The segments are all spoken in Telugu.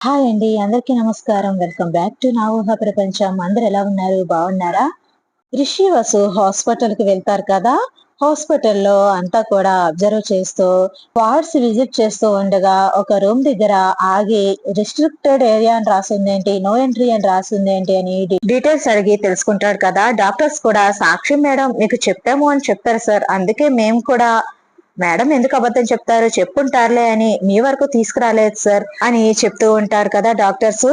హాయ్ అండి. అందరికీ నమస్కారం. వెల్కమ్ బ్యాక్ టు నా ఊహ ప్రపంచం. అందరూ ఎలా ఉన్నారు? బాగున్నారా? రిషి, వసు హాస్పిటల్‌కి వెళ్తారు కదా! హాస్పిటల్‌లో అంతా కూడా అబ్జర్వ్ చేస్తూ, వార్డ్స్ విజిట్ చేస్తూ ఉండగా, ఒక రూమ్ దగ్గర ఆగి రిస్ట్రిక్టెడ్ ఏరియా అని రాసుందేంటి, నో ఎంట్రీ అని రాసుందేంటి అని డీటెయిల్స్ అడిగి తెలుసుకుంటాడు కదా! డాక్టర్స్ కూడా సాక్షి మేడం మీకు చెప్పాము అని చెప్తారు సార్. అందుకే మేము కూడా మేడం ఎందుకు అబద్ధం చెప్తారు చెప్పుంటారులే అని మీ వరకు తీసుకురాలేదు సార్ అని చెప్తూ ఉంటారు కదా డాక్టర్స్.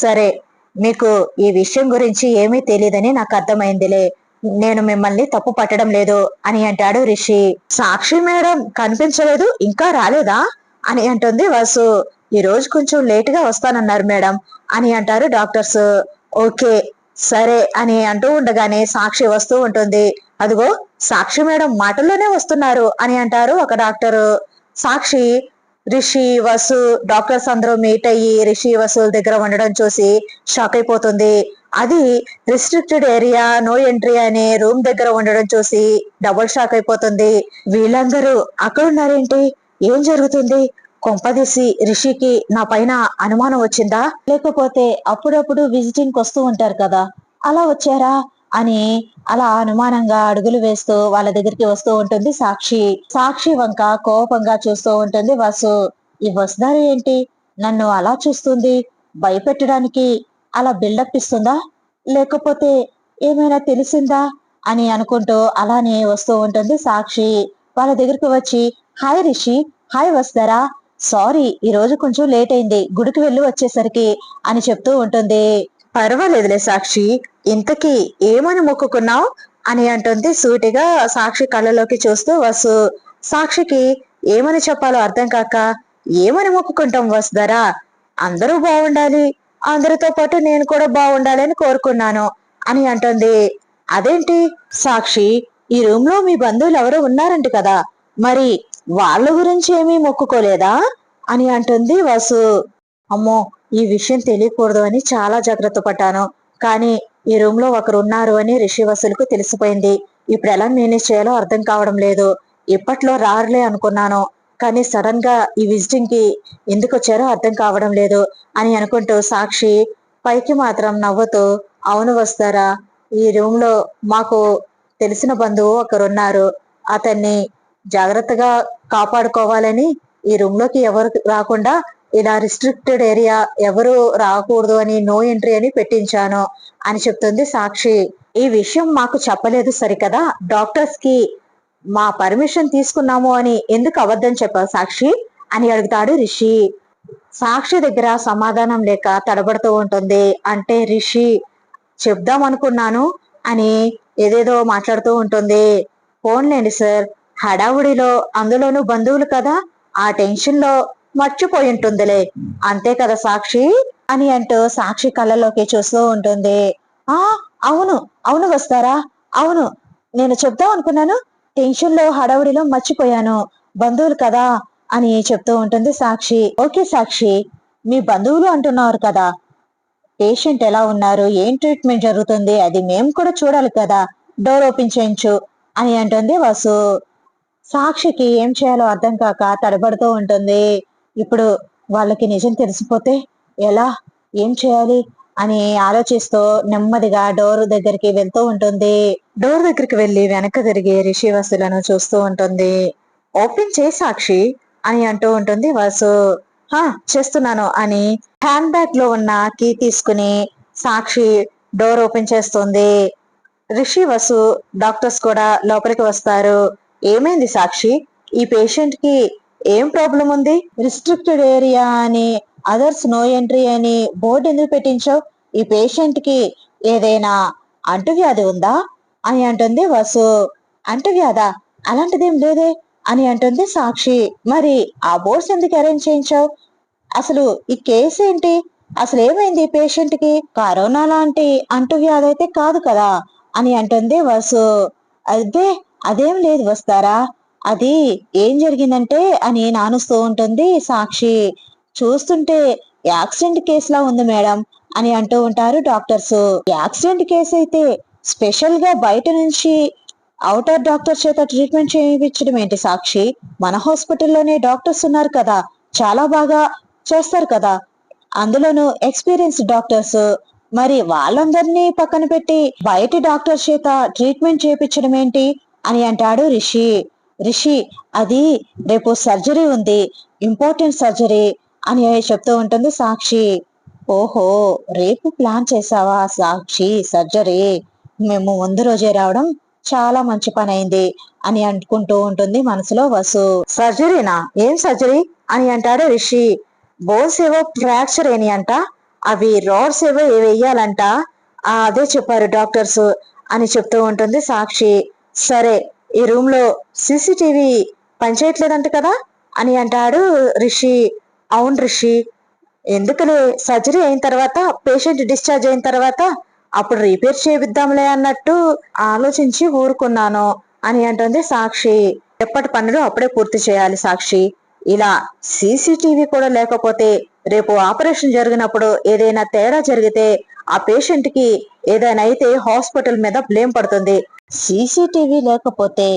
సరే, మీకు ఈ విషయం గురించి ఏమీ తెలియదని నాకు అర్థమైందిలే. నేను మిమ్మల్ని తప్పు పట్టడం లేదు అని అంటాడు రిషి. సాక్షి మేడం కనిపించలేదు, ఇంకా రాలేదా అని అంటుంది వసు. ఈ రోజు కొంచెం లేట్ గా వస్తానన్నారు మేడం అని అంటారు డాక్టర్స్. ఓకే, సరే అని అంటూ ఉండగానే సాక్షి వస్తూ ఉంటుంది. అదిగో సాక్షి మేడం మాటల్లోనే వస్తున్నారు అని అంటారు ఒక డాక్టర్. సాక్షి, రిషి, వసు డాక్టర్స్ అందరూ మీట్ అయ్యి రిషి వసు దగ్గర ఉండడం చూసి షాక్ అయిపోతుంది. అది రిస్ట్రిక్టెడ్ ఏరియా, నో ఎంట్రీ అనే రూమ్ దగ్గర ఉండడం చూసి డబుల్ షాక్ అయిపోతుంది. వీళ్ళందరూ అక్కడ ఉన్నారేంటి? ఏం జరుగుతుంది? కొంపదీసి రిషికి నా పైన అనుమానం వచ్చిందా, లేకపోతే అప్పుడప్పుడు విజిటింగ్ వస్తూ ఉంటారు కదా, అలా వచ్చారా అని అలా అనుమానంగా అడుగులు వేస్తూ వాళ్ళ దగ్గరికి వస్తూ ఉంటుంది సాక్షి. సాక్షి వంక కోపంగా చూస్తూ ఉంటుంది వసు. ఈ వసుధారి ఏంటి నన్ను అలా చూస్తుంది? భయపెట్టడానికి అలా బిల్డప్ ఇస్తుందా, లేకపోతే ఏమైనా తెలిసిందా అని అనుకుంటూ అలానే వస్తూ ఉంటుంది సాక్షి. వాళ్ళ దగ్గరికి వచ్చి, hi Rishi, hi Vasudhara, sorry ఈ రోజు కొంచెం లేట్ అయింది గుడికి వెళ్ళి వచ్చేసరికి అని చెప్తూ ఉంటుంది. పర్వాలేదులే సాక్షి, ఇంతకీ ఏమని మొక్కుకున్నావు అని అంటుంది సూటిగా సాక్షి కళ్ళలోకి చూస్తూ వసు. సాక్షికి ఏమని చెప్పాలో అర్థం కాక, ఏమని మొక్కుకుంటాం వసుధరా, అందరూ బాగుండాలి, అందరితో పాటు నేను కూడా బాగుండాలి అని కోరుకున్నాను అని అంటుంది. అదేంటి సాక్షి, ఈ రూమ్ లో మీ బంధువులు ఎవరో ఉన్నారంట కదా, మరి వాళ్ళ గురించి ఏమీ మొక్కుకోలేదా అని అంటుంది వసు. అమ్మో, ఈ విషయం తెలియకూడదు అని చాలా జాగ్రత్త పడ్డాను, కానీ ఈ రూమ్ లో ఒకరు ఉన్నారు అని రిషి వసులకు తెలిసిపోయింది. ఇప్పుడు ఎలా మేనేజ్ చేయాలో అర్థం కావడం లేదు. ఇప్పట్లో రారులే అనుకున్నాను, కానీ సడన్ గా ఈ విజిటింగ్ కి ఎందుకు వచ్చారో అర్థం కావడం లేదు అని అనుకుంటూ సాక్షి పైకి మాత్రం నవ్వుతూ, అవును వస్తారా, ఈ రూమ్ లో మాకు తెలిసిన బంధువు ఒకరున్నారు, అతన్ని జాగ్రత్తగా కాపాడుకోవాలని ఈ రూమ్ లోకి ఎవరు రాకుండా ఇలా రిస్ట్రిక్టెడ్ ఏరియా, ఎవరు రాకూడదు అని నో ఎంట్రీ అని పెట్టించాను అని చెప్తుంది సాక్షి. ఈ విషయం మాకు చెప్పలేదు సరికదా, డాక్టర్స్ కి మా పర్మిషన్ తీసుకున్నాము అని ఎందుకు అబద్ధం చెప్పావు సాక్షి అని అడుగుతాడు రిషి. సాక్షి దగ్గర సమాధానం లేక తడబడుతూ ఉంటుంది. అంటే రిషి చెప్దాం అనుకున్నాను అని ఏదేదో మాట్లాడుతూ ఉంటుంది. ఫోన్లేండి సార్, హడావుడిలో అందులోనూ బంధువులు కదా, ఆ టెన్షన్ లో మర్చిపోయి ఉంటుందిలే, అంతే కదా సాక్షి అని అంటూ సాక్షి కళ్ళలోకి చూస్తూ ఉంటుంది. ఆ అవును, అవును వస్తారా, అవును, నేను చెప్దాం అనుకున్నాను, టెన్షన్ లో హడావుడిలో మర్చిపోయాను, బంధువులు కదా అని చెప్తూ ఉంటుంది సాక్షి. ఓకే సాక్షి, మీ బంధువులు అంటున్నారు కదా, పేషెంట్ ఎలా ఉన్నారు, ఏం ట్రీట్మెంట్ జరుగుతుంది అది మేము కూడా చూడాలి కదా, డోర్ ఓపెన్ చేయించు అని అంటుంది వసు. సాక్షికి ఏం చేయాలో అర్థం కాక తడబడుతూ ఉంటుంది. ఇప్పుడు వాళ్ళకి నిజం తెలిసిపోతే ఎలా, ఏం చేయాలి అని ఆలోచిస్తూ నెమ్మదిగా డోర్ దగ్గరికి వెళ్తూ ఉంటుంది. డోర్ దగ్గరికి వెళ్లి వెనక్కి తిరిగి రిషి వసులను చూస్తూ ఉంటుంది. ఓపెన్ చేయి సాక్షి అని అంటూ ఉంటుంది వసు. హా, చేస్తున్నాను అని హ్యాండ్ బ్యాగ్ లో ఉన్న కీ తీసుకుని సాక్షి డోర్ ఓపెన్ చేస్తుంది. రిషి, వసు డాక్టర్స్ కూడా లోపలికి వస్తారు. ఏమైంది సాక్షి, ఈ పేషెంట్ కి ఏం ప్రాబ్లం ఉంది? రిస్ట్రిక్టెడ్ ఏరియా అని, అదర్స్ నో ఎంట్రీ అని బోర్డు ఎందుకు పెట్టించావు? ఈ పేషెంట్ కి ఏదైనా అంటువ్యాధి ఉందా అని అంటుంది వసు. అంటువ్యాధా, అలాంటిదేం లేదే అని అంటుంది సాక్షి. మరి ఆ బోర్డ్స్ ఎందుకు అరేంజ్ చేయించావు? అసలు ఈ కేసు ఏంటి, అసలు ఏమైంది పేషెంట్ కి? కరోనా లాంటి అంటువ్యాధి అయితే కాదు కదా అని అంటుంది వసు. అదే, అదేం లేదు వస్తారా, అది ఏం జరిగిందంటే అని నానుస్తూ ఉంటుంది సాక్షి. చూస్తుంటే యాక్సిడెంట్ కేసులా ఉంది మేడం అని అంటూ ఉంటారు డాక్టర్స్. యాక్సిడెంట్ కేసు అయితే స్పెషల్ గా బయట నుంచి అవుటర్ డాక్టర్ చేత ట్రీట్మెంట్ చేయించడం ఏంటి సాక్షి, మన హాస్పిటల్లోనే డాక్టర్స్ ఉన్నారు కదా, చాలా బాగా చేస్తారు కదా, అందులోనూ ఎక్స్పీరియన్స్ డాక్టర్స్. మరి వాళ్ళందరినీ పక్కన పెట్టి బయటి డాక్టర్ చేత ట్రీట్మెంట్ చేయించడం ఏంటి అని అంటాడు రిషి. రిషి, అది రేపు సర్జరీ ఉంది, ఇంపార్టెంట్ సర్జరీ అని చెప్తూ ఉంటుంది సాక్షి. ఓహో, రేపు ప్లాన్ చేసావా సాక్షి సర్జరీ? మేము ముందు రోజే రావడం చాలా మంచి పని అయింది అని అనుకుంటూ ఉంటుంది మనసులో వసు. సర్జరీనా? ఏం సర్జరీ అని అంటాడు రిషి. బోన్స్ ఏవో ఫ్రాక్చర్ అయినాయి అంట, అవి రాడ్స్ ఏవో వేయాలంట, అదే చెప్పారు డాక్టర్స్ అని చెప్తూ ఉంటుంది సాక్షి. సరే, ఈ రూమ్ లో సీసీటీవీ పనిచేయట్లేదంట కదా అని అంటాడు రిషి. అవును రిషి, ఎందుకలే సర్జరీ అయిన తర్వాత పేషెంట్ డిశ్చార్జ్ అయిన తర్వాత అప్పుడు రిపేర్ చేపిద్దాంలే అన్నట్టు ఆలోచించి ఊరుకున్నాను అని అంటుంది సాక్షి. ఎప్పటి పనులు అప్పుడే పూర్తి చేయాలి సాక్షి. ఇలా సీసీటీవీ కూడా లేకపోతే రేపు ఆపరేషన్ జరిగినప్పుడు ఏదైనా తేడా జరిగితే ఆ పేషెంట్ కి ఏదైనా అయితే హాస్పిటల్ మీద బ్లేమ్ పడుతుంది. సీసీటీవీ లేకపోతే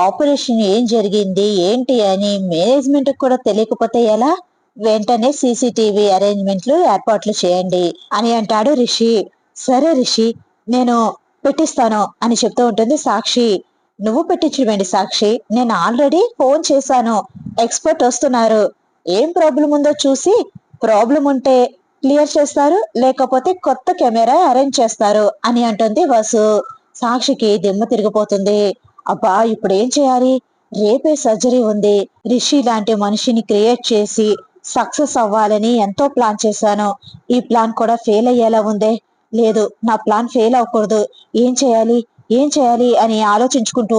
ఆపరేషన్ ఏం జరిగింది ఏంటి అని మేనేజ్మెంట్ కూడా తెలియకపోతే ఎలా? వెంటనే సీసీటీవీ అరేంజ్మెంట్లు ఏర్పాట్లు చేయండి అని అంటాడు రిషి. సరే రిషి, నేను పెట్టిస్తాను అని చెప్తూ ఉంటుంది సాక్షి. నువ్వు పెట్టించవేంటి సాక్షి, నేను ఆల్రెడీ ఫోన్ చేశాను, ఎక్స్పర్ట్ వస్తున్నారు, ఏం ప్రాబ్లం ఉందో చూసి ప్రాబ్లం ఉంటే క్లియర్ చేస్తారు, లేకపోతే కొత్త కెమెరా అరేంజ్ చేస్తారు అని అంటుంది వసు. సాక్షికి దిమ్మ తిరిగిపోతుంది. అబ్బా, ఇప్పుడు ఏం చేయాలి? రేపే సర్జరీ ఉంది, రిషి లాంటి మనిషిని క్రియేట్ చేసి సక్సెస్ అవ్వాలని ఎంతో ప్లాన్ చేశాను, ఈ ప్లాన్ కూడా ఫెయిల్ అయ్యేలా ఉందే. లేదు, నా ప్లాన్ ఫెయిల్ అవ్వకూడదు, ఏం చేయాలి ఏం చేయాలి అని ఆలోచించుకుంటూ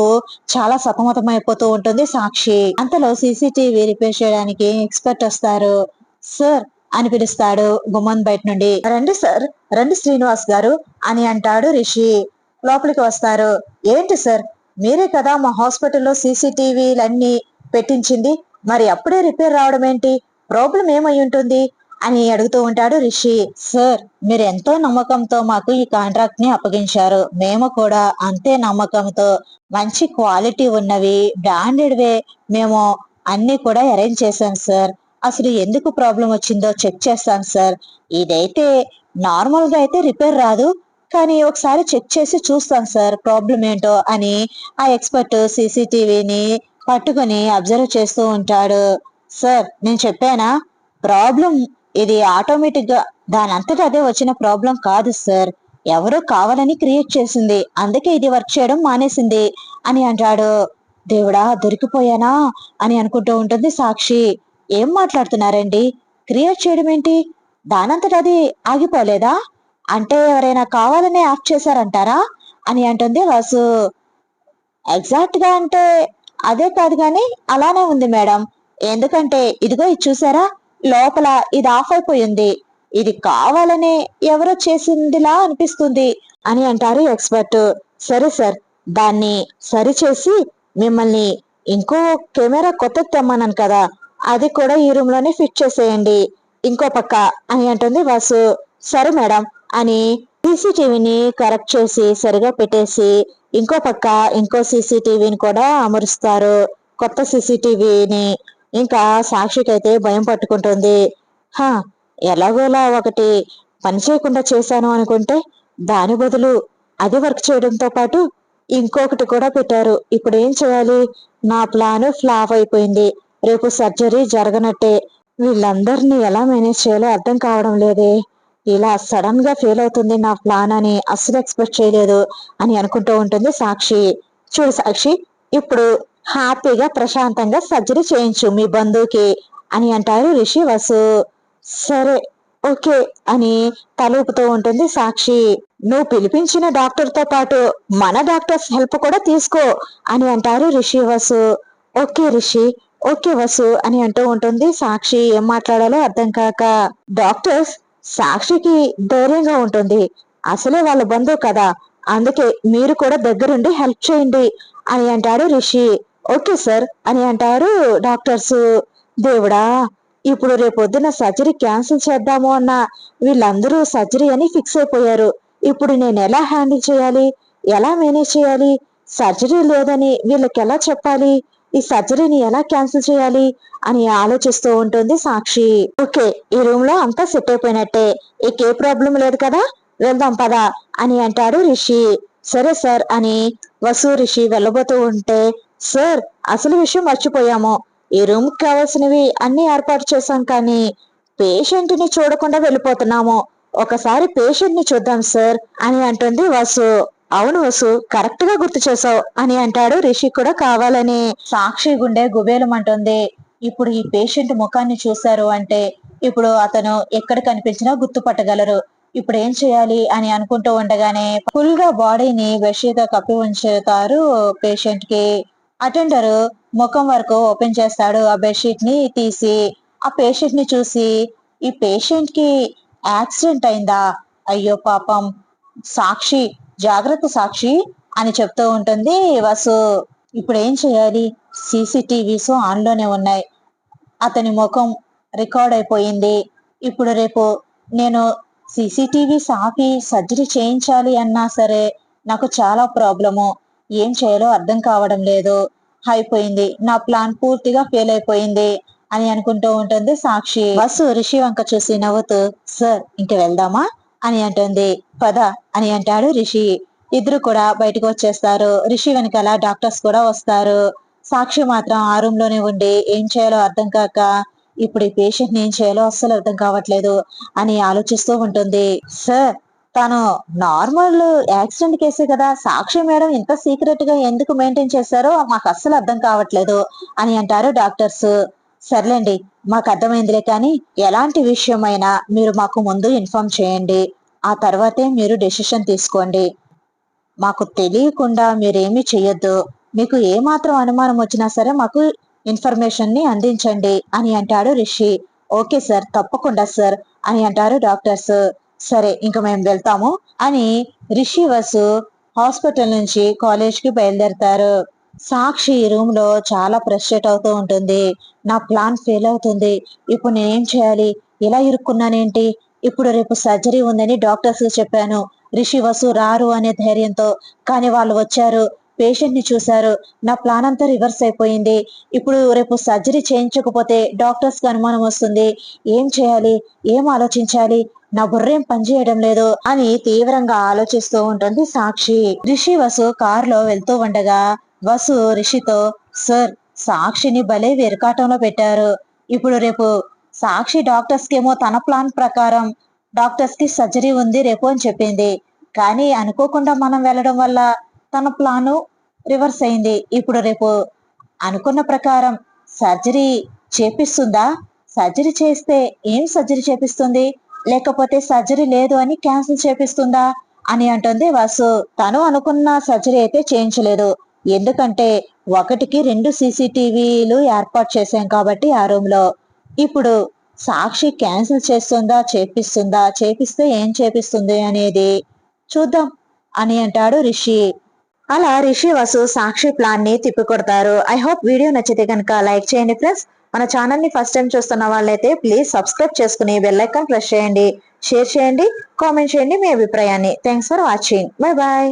చాలా సతమతమైపోతూ ఉంటుంది సాక్షి. అంతలో సీసీటీవీ రిపేర్ చేయడానికి ఎక్స్పర్ట్ వస్తారు. సార్ అని పిలుస్తాడు గుమ్మం బయట నుండి. రండి సార్, రండి శ్రీనివాస్ గారు అని అంటాడు రిషి. లోపలికి వస్తారు. ఏంటి సార్, మీరే కదా మా హాస్పిటల్లో సీసీటీవీలన్నీ పెట్టించింది, మరి అప్పుడే రిపేర్ రావడం ఏంటి? ప్రాబ్లం ఏమై ఉంటుంది అని అడుగుతూ ఉంటాడు రిషి. సార్, మీరు ఎంతో నమ్మకంతో మాకు ఈ కాంట్రాక్ట్ ని అప్పగించారు, మేము కూడా అంతే నమ్మకంతో మంచి క్వాలిటీ ఉన్నవి బ్రాండెడ్ వే మేము అన్ని కూడా అరేంజ్ చేశాం సార్. అసలు ఎందుకు ప్రాబ్లం వచ్చిందో చెక్ చేస్తాం సార్. ఇదైతే నార్మల్ గా అయితే రిపేర్ రాదు, కానీ ఒకసారి చెక్ చేసి చూస్తాం సార్ ప్రాబ్లం ఏంటో అని ఆ ఎక్స్పర్ట్ సీసీటీవీని పట్టుకుని అబ్జర్వ్ చేస్తూ ఉంటాడు. సార్, నేను చెప్పానా ప్రాబ్లం ఇది ఆటోమేటిక్ గా దాని అంతటా అదే వచ్చిన ప్రాబ్లం కాదు సార్, ఎవరో కావాలని క్రియేట్ చేసింది, అందుకే ఇది వర్క్ చేయడం మానేసింది అని అంటాడు. దేవుడా, దొరికిపోయానా అని అనుకుంటూ ఉంటుంది సాక్షి. ఏం మాట్లాడుతున్నారండి, క్రియేట్ చేయడం ఏంటి? దానంతట అది ఆగిపోలేదా? అంటే ఎవరైనా కావాలనే ఆఫ్ చేశారంటారా అని అంటుంది వాసు. ఎగ్జాక్ట్ గా అంటే అదే కాదు గాని అలానే ఉంది మేడం. ఎందుకంటే ఇదిగో ఇది చూసారా, లోపల ఇది ఆఫ్ అయిపోయింది, ఇది కావాలనే ఎవరో చేసిందిలా అనిపిస్తుంది అని అంటారు ఎక్స్పర్ట్. సరే సార్, దాన్ని సరిచేసి మిమ్మల్ని ఇంకో కెమెరా కొత్తది తెమ్మన్నాను కదా, అది కూడా ఈ రూమ్ లోనే ఫిట్ చేసేయండి ఇంకో పక్క అని అంటుంది వాసు. సరే మేడం అని సీసీటీవీని కరెక్ట్ చేసి సరిగా పెట్టేసి ఇంకో పక్క ఇంకో సీసీటీవీని కూడా అమరుస్తారు, కొత్త సీసీటీవీని. ఇంకా సాక్షికైతే భయం పట్టుకుంటుంది. హా, ఎలాగోలా ఒకటి పని చేయకుండా చేశాను అనుకుంటే దాని బదులు అది వర్క్ చేయడంతో పాటు ఇంకొకటి కూడా పెట్టారు. ఇప్పుడు ఏం చేయాలి? నా ప్లాన్ ఫ్లాప్ అయిపోయింది, రేపు సర్జరీ జరగనట్టే. వీళ్ళందరినీ ఎలా మేనేజ్ చేయాలో అర్థం కావడం లేదే, ఇలా సడన్ గా ఫెయిల్ అవుతుంది నా ప్లాన్ అని అస్సలు ఎక్స్పెక్ట్ చేయలేదు అని అనుకుంటూ ఉంటుంది సాక్షి. చూడు సాక్షి, ఇప్పుడు హ్యాపీగా ప్రశాంతంగా సర్జరీ చేయించు మీ బంధువుకి అని అంటారు రిషి వసు. సరే, ఓకే అని తలూపుతూ ఉంటుంది సాక్షి. నువ్వు పిలిపించిన డాక్టర్ తో పాటు మన డాక్టర్స్ హెల్ప్ కూడా తీసుకో అని అంటారు రిషి వసు. ఓకే రిషి, ఓకే వసు అని అంటూ ఉంటుంది సాక్షి ఏం మాట్లాడాలో అర్థం కాక. డాక్టర్స్ సాక్షికి ధైర్యంగా ఉంటుంది, అసలే వాళ్ళ బంధువు కదా, అందుకే మీరు కూడా దగ్గరుండి హెల్ప్ చేయండి అని అంటాడు రిషి. ఓకే సార్ అని అంటారు డాక్టర్స్. దేవుడా, ఇప్పుడు రేపొద్దున సర్జరీ క్యాన్సిల్ చేద్దాము అన్న వీళ్ళందరూ సర్జరీ అని ఫిక్స్ అయిపోయారు. ఇప్పుడు నేను ఎలా హ్యాండిల్ చేయాలి, ఎలా మేనేజ్ చేయాలి? సర్జరీ లేదని వీళ్ళకి ఎలా చెప్పాలి? ఈ సర్జరీని ఎలా క్యాన్సిల్ చేయాలి అని ఆలోచిస్తూ ఉంటుంది సాక్షి. ఓకే, ఈ రూమ్ లో అంతా సెట్ అయిపోయినట్టే, ఏ ప్రాబ్లం లేదు కదా, వెళ్దాం పదా అని అంటాడు రిషి. సరే సార్ అని వసు రిషి వెళ్ళబోతూ ఉంటే, సార్ అసలు విషయం మర్చిపోయాము, ఈ రూమ్ కి కావాల్సినవి అన్ని ఏర్పాటు చేశాం, కానీ పేషెంట్ ని చూడకుండా వెళ్ళిపోతున్నాము, ఒకసారి పేషెంట్ ని చూద్దాం సార్ అని అంటుంది వసు. అవును వసు, కరెక్ట్ గా గుర్తు చేసావు అని అంటాడు రిషి కూడా కావాలని. సాక్షి గుండె గుబేలమంటుంది. ఇప్పుడు ఈ పేషెంట్ ముఖాన్ని చూశారు అంటే ఇప్పుడు అతను ఎక్కడ కనిపించినా గుర్తుపట్టగలరు. ఇప్పుడు ఏం చేయాలి అని అనుకుంటూ ఉండగానే ఫుల్ గా బాడీని బెడ్షీట్ కప్పి ఉంచుతారు పేషెంట్ కి. అటెండర్ ముఖం వరకు ఓపెన్ చేస్తాడు ఆ బెడ్షీట్ ని తీసి. ఆ పేషెంట్ ని చూసి, ఈ పేషెంట్ కి యాక్సిడెంట్ అయిందా, అయ్యో పాపం, సాక్షి జాగ్రత్త సాక్షి అని చెప్తూ ఉంటుంది వసు. ఇప్పుడు ఏం చేయాలి, సీసీటీవీస్ ఆన్ లోనే ఉన్నాయి, అతని ముఖం రికార్డ్ అయిపోయింది, ఇప్పుడు రేపు నేను సీసీటీవీస్ ఆపి సర్జరీ చేయించాలి అన్నా సరే నాకు చాలా ప్రాబ్లము, ఏం చేయాలో అర్థం కావడం లేదు, అయిపోయింది, నా ప్లాన్ పూర్తిగా ఫెయిల్ అయిపోయింది అని అనుకుంటూ ఉంటుంది సాక్షి. బస్సు రిషి వంక చూసి నవ్వుతూ, సార్ ఇంక వెళ్దామా అని అంటుంది. పద అని అంటాడు రిషి. ఇద్దరు కూడా బయటకు వచ్చేస్తారు. రిషి వెనకాల డాక్టర్స్ కూడా వస్తారు. సాక్షి మాత్రం ఆ రూమ్ లోనే ఉండి ఏం చేయాలో అర్థం కాక, ఇప్పుడు ఈ పేషెంట్ ని ఏం చేయాలో అస్సలు అర్థం కావట్లేదు అని ఆలోచిస్తూ ఉంటుంది. సార్ తను నార్మల్ యాక్సిడెంట్ కేసే కదా, సాక్షి మేడం ఇంత సీక్రెట్ గా ఎందుకు మెయింటైన్ చేశారో మాకు అస్సలు అర్థం కావట్లేదు అని అంటారు డాక్టర్స్. సర్లేండి, మాకు అర్థమైందిలే, కానీ ఎలాంటి విషయమైనా మీరు మాకు ముందు ఇన్ఫార్మ్ చేయండి, ఆ తర్వాతే మీరు డెసిషన్ తీసుకోండి, మాకు తెలియకుండా మీరేమీ చెయ్యొద్దు, మీకు ఏమాత్రం అనుమానం వచ్చినా సరే మాకు ఇన్ఫర్మేషన్ ని అందించండి అని అంటాడు రిషి. ఓకే సార్, తప్పకుండా సార్ అని అంటారు డాక్టర్స్. సరే ఇంక మేము వెళ్తాము అని రిషి వసు హాస్పిటల్ నుంచి కాలేజ్ కి బయలుదేరతారు. సాక్షి రూమ్ లో చాలా ఫ్రస్ట్రేట్ అవుతూ ఉంటుంది. నా ప్లాన్ ఫెయిల్ అవుతుంది, ఇప్పుడు నేనేం చేయాలి, ఇలా ఇరుక్కున్నానేంటి, ఇప్పుడు రేపు సర్జరీ ఉందని డాక్టర్స్ చెప్పాను, రిషి వసు రారు అనే ధైర్యంతో, కానీ వాళ్ళు వచ్చారు, పేషెంట్ ని చూశారు, నా ప్లాన్ అంతా రివర్స్ అయిపోయింది, ఇప్పుడు రేపు సర్జరీ చేయించకపోతే డాక్టర్స్ కి అనుమానం వస్తుంది, ఏం చేయాలి, ఏం ఆలోచించాలి, నా బుర్రేం పనిచేయడం లేదు అని తీవ్రంగా ఆలోచిస్తూ ఉంటుంది సాక్షి. రిషి వసు కారులో వెళ్తూ ఉండగా వసు రిషితో, సార్ సాక్షిని భలే వెరకాటంలో పెట్టారు, ఇప్పుడు రేపు సాక్షి డాక్టర్స్ కేమో తన ప్లాన్ ప్రకారం డాక్టర్స్ కి సర్జరీ ఉంది రేపు అని చెప్పింది, కానీ అనుకోకుండా మనం వెళ్ళడం వల్ల తన ప్లాను రివర్స్ అయింది, ఇప్పుడు రేపు అనుకున్న ప్రకారం సర్జరీ చేపిస్తుందా, సర్జరీ చేస్తే ఏం సర్జరీ చేపిస్తుంది, లేకపోతే సర్జరీ లేదు అని క్యాన్సిల్ చేపిస్తుందా అని అంటుంది వసు. తను అనుకున్న సర్జరీ అయితే చేయించలేదు, ఎందుకంటే 1కి 2 సీసీటీవీలు ఏర్పాటు చేశాం కాబట్టి ఆ రూమ్ లో, ఇప్పుడు సాక్షి క్యాన్సిల్ చేస్తుందా చేపిస్తుందా, చేపిస్తే ఏం చేపిస్తుంది అనేది చూద్దాం అని అంటాడు రిషి. అలా రిషి వసు సాక్షి ప్లాన్ ని తిప్పికొడతారు. ఐ హోప్ వీడియో నచ్చితే కనుక లైక్ చేయండి ఫ్రెండ్స్. మన ఛానల్ ని ఫస్ట్ టైం చూస్తున్న వాళ్ళైతే ప్లీజ్ సబ్స్క్రైబ్ చేసుకుని బెల్ ఐకాన్ ప్రెస్ చేయండి, షేర్ చేయండి, కామెంట్ చేయండి మీ అభిప్రాయాన్ని. Thanks for watching, bye bye.